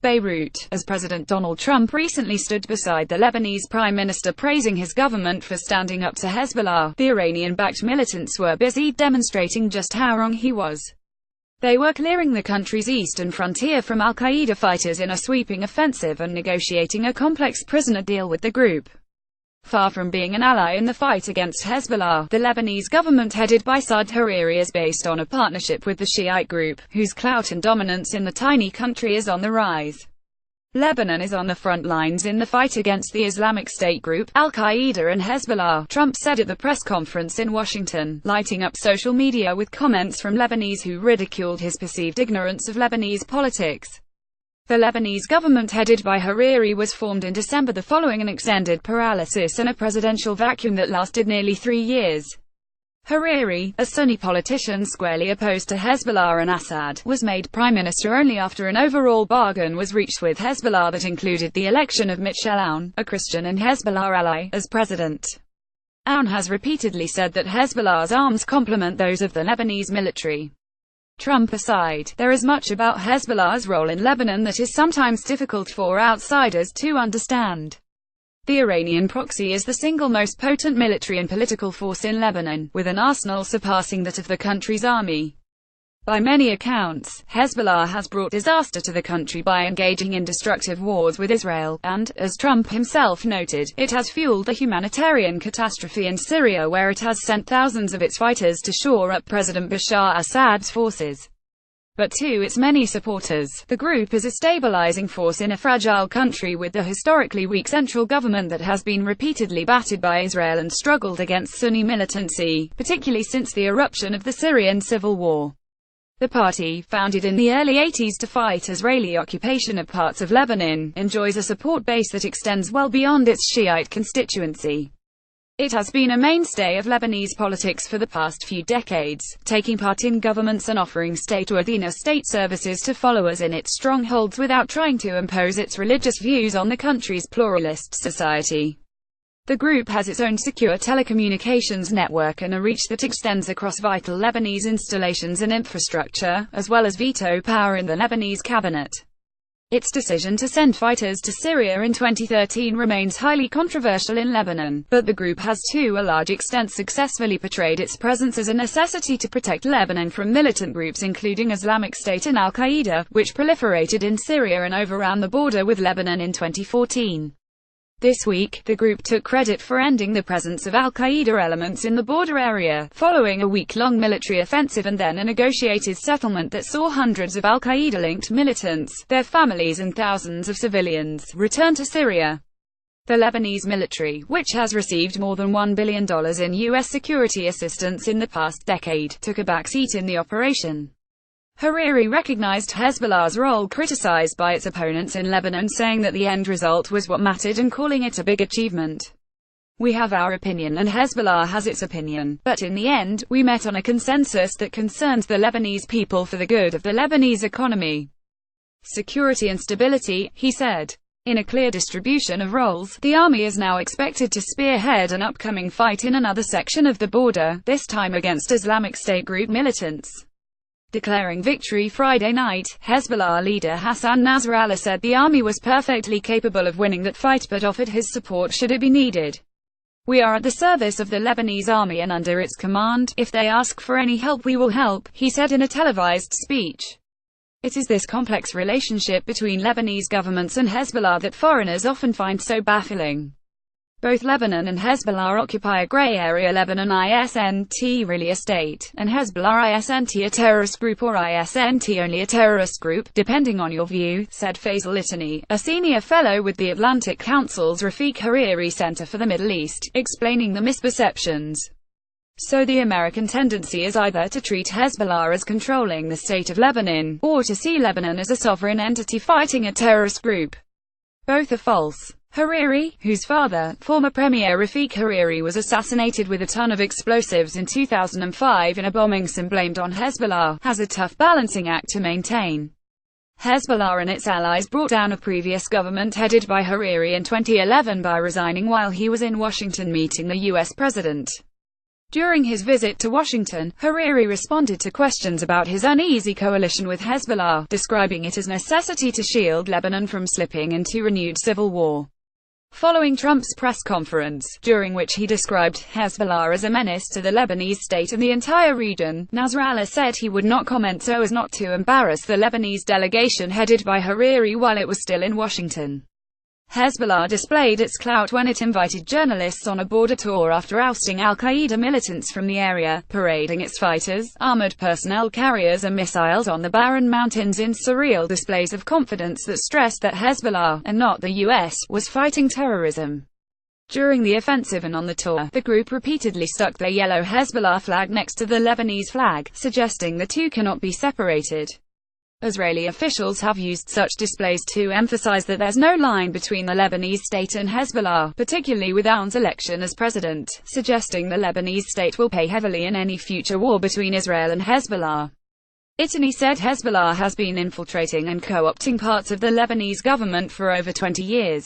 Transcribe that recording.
Beirut, as President Donald Trump recently stood beside the Lebanese Prime Minister praising his government for standing up to Hezbollah. The Iranian-backed militants were busy demonstrating just how wrong he was. They were clearing the country's eastern frontier from al-Qaeda fighters in a sweeping offensive and negotiating a complex prisoner deal with the group. Far from being an ally in the fight against Hezbollah, the Lebanese government headed by Saad Hariri is based on a partnership with the Shiite group, whose clout and dominance in the tiny country is on the rise. Lebanon is on the front lines in the fight against the Islamic State group, al-Qaeda and Hezbollah, Trump said at the press conference in Washington, lighting up social media with comments from Lebanese who ridiculed his perceived ignorance of Lebanese politics. The Lebanese government headed by Hariri was formed in December following an extended paralysis and a presidential vacuum that lasted nearly 3 years. Hariri, a Sunni politician squarely opposed to Hezbollah and Assad, was made prime minister only after an overall bargain was reached with Hezbollah that included the election of Michel Aoun, a Christian and Hezbollah ally, as president. Aoun has repeatedly said that Hezbollah's arms complement those of the Lebanese military. Trump aside, there is much about Hezbollah's role in Lebanon that is sometimes difficult for outsiders to understand. The Iranian proxy is the single most potent military and political force in Lebanon, with an arsenal surpassing that of the country's army. By many accounts, Hezbollah has brought disaster to the country by engaging in destructive wars with Israel, and, as Trump himself noted, it has fueled the humanitarian catastrophe in Syria where it has sent thousands of its fighters to shore up President Bashar Assad's forces. But to its many supporters, the group is a stabilizing force in a fragile country with a historically weak central government that has been repeatedly battered by Israel and struggled against Sunni militancy, particularly since the eruption of the Syrian civil war. The party, founded in the early 80s to fight Israeli occupation of parts of Lebanon, enjoys a support base that extends well beyond its Shiite constituency. It has been a mainstay of Lebanese politics for the past few decades, taking part in governments and offering state-worthy state services to followers in its strongholds without trying to impose its religious views on the country's pluralist society. The group has its own secure telecommunications network and a reach that extends across vital Lebanese installations and infrastructure, as well as veto power in the Lebanese cabinet. Its decision to send fighters to Syria in 2013 remains highly controversial in Lebanon, but the group has to a large extent successfully portrayed its presence as a necessity to protect Lebanon from militant groups including Islamic State and al-Qaeda, which proliferated in Syria and overran the border with Lebanon in 2014. This week, the group took credit for ending the presence of al-Qaeda elements in the border area, following a week-long military offensive and then a negotiated settlement that saw hundreds of al-Qaeda-linked militants, their families and thousands of civilians, return to Syria. The Lebanese military, which has received more than $1 billion in U.S. security assistance in the past decade, took a backseat in the operation. Hariri recognized Hezbollah's role criticized by its opponents in Lebanon, saying that the end result was what mattered and calling it a big achievement. "We have our opinion and Hezbollah has its opinion, but in the end, we met on a consensus that concerns the Lebanese people for the good of the Lebanese economy, security and stability," he said. In a clear distribution of roles, the army is now expected to spearhead an upcoming fight in another section of the border, this time against Islamic State group militants. Declaring victory Friday night, Hezbollah leader Hassan Nasrallah said the army was perfectly capable of winning that fight but offered his support should it be needed. "We are at the service of the Lebanese army and under its command. If they ask for any help we will help," he said in a televised speech. It is this complex relationship between Lebanese governments and Hezbollah that foreigners often find so baffling. Both Lebanon and Hezbollah occupy a grey area. Lebanon isn't really a state, and Hezbollah isn't a terrorist group or isn't only a terrorist group, depending on your view, said Faisal Litani, a senior fellow with the Atlantic Council's Rafik Hariri Center for the Middle East, explaining the misperceptions. So the American tendency is either to treat Hezbollah as controlling the state of Lebanon, or to see Lebanon as a sovereign entity fighting a terrorist group. Both are false. Hariri, whose father, former Premier Rafik Hariri, was assassinated with a ton of explosives in 2005 in a bombing sim blamed on Hezbollah, has a tough balancing act to maintain. Hezbollah and its allies brought down a previous government headed by Hariri in 2011 by resigning while he was in Washington meeting the U.S. president. During his visit to Washington, Hariri responded to questions about his uneasy coalition with Hezbollah, describing it as necessity to shield Lebanon from slipping into renewed civil war. Following Trump's press conference, during which he described Hezbollah as a menace to the Lebanese state and the entire region, Nasrallah said he would not comment so as not to embarrass the Lebanese delegation headed by Hariri while it was still in Washington. Hezbollah displayed its clout when it invited journalists on a border tour after ousting al-Qaeda militants from the area, parading its fighters, armored personnel carriers and missiles on the barren mountains in surreal displays of confidence that stressed that Hezbollah, and not the U.S., was fighting terrorism. During the offensive and on the tour, the group repeatedly stuck their yellow Hezbollah flag next to the Lebanese flag, suggesting the two cannot be separated. Israeli officials have used such displays to emphasize that there's no line between the Lebanese state and Hezbollah, particularly with Aoun's election as president, suggesting the Lebanese state will pay heavily in any future war between Israel and Hezbollah. Italy said Hezbollah has been infiltrating and co-opting parts of the Lebanese government for over 20 years.